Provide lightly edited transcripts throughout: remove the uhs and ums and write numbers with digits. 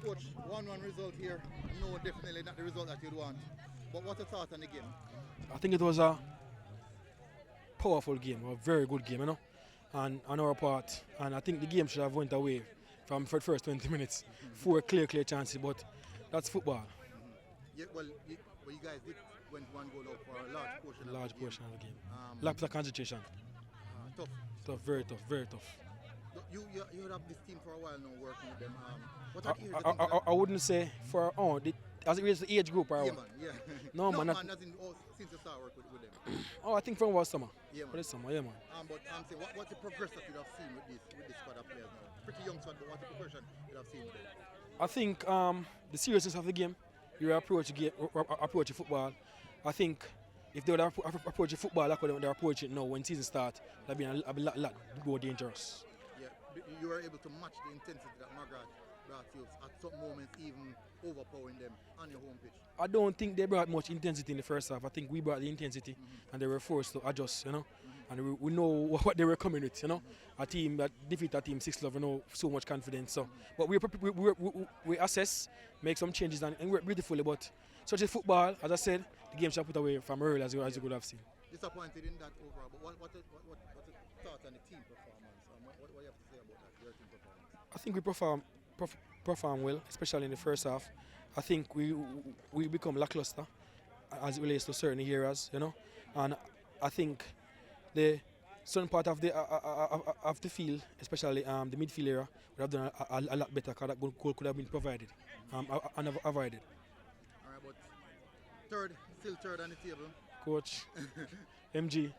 Coach, 1-1 result here. No, definitely not the result that you'd want. But what's your thought on the game? I think it was a powerful game, a very good game, you know, and on our part. And I think the game should have went away from for the first 20 minutes. Four clear chances, but that's football. Yeah, well, you guys did went one goal up for a large portion Large of the game. portion of the game. Lack of concentration. Tough. Tough, very tough, very tough. You have this team for a while now working with them. What are the areas I wouldn't say for as it relates to the age group or yeah, what? man, yeah. No, man, as in, since you started work with them. I think from last summer. Yeah, For man. this summer, yeah, man. But I'm saying, what's the progress that you have seen with this squad of players now? Pretty young squad, but what's the progression you have seen with them? I think the seriousness of the game, your approach to football. I think if they would approach the football like they approach it now when season starts, that'd be a lot more dangerous. Yeah, you were able to match the intensity that McGrath brought you at some moments, even overpowering them on your home pitch. I don't think they brought much intensity in the first half. I think we brought the intensity, and they were forced to adjust, you know. And we know what they were coming with, you know. A team that defeat a team 6-0, you know, so much confidence. So, but we assess, make some changes, and work beautifully. But such as football, as I said, the game should put away from early as you could have seen. Disappointed in that overall, but what the thought on the team performance? What do you have to say about that, your team performance? I think we perform well, especially in the first half. I think we become lackluster as it relates to certain areas, you know. And I think the certain part of the field, especially the midfield area, would have done a lot better because that goal could have been provided and avoided. All right, but still third on the table. Coach, MG.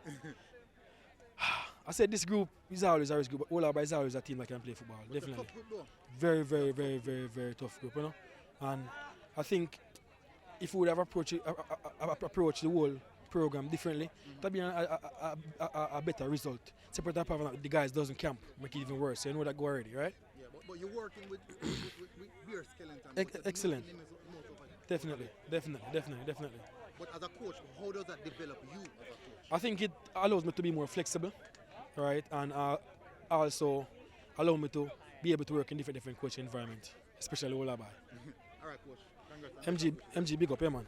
I said this group is always a group, but all Harbour is always a team that can play football. But definitely. It's a tough group though. Very tough group, you know. And I think if we would have approached the whole program differently, that'd be a better result. Separate that part, the guys doesn't camp, make it even worse. So you know that go already, right? Yeah, but you're working with beer skeleton. Excellent. Definitely. But as a coach, how does that develop you as a coach? I think it allows me to be more flexible, right, and also allow me to be able to work in different coaching environments, especially all Harbour. All right, coach. Congrats. MG, big up, yeah, man.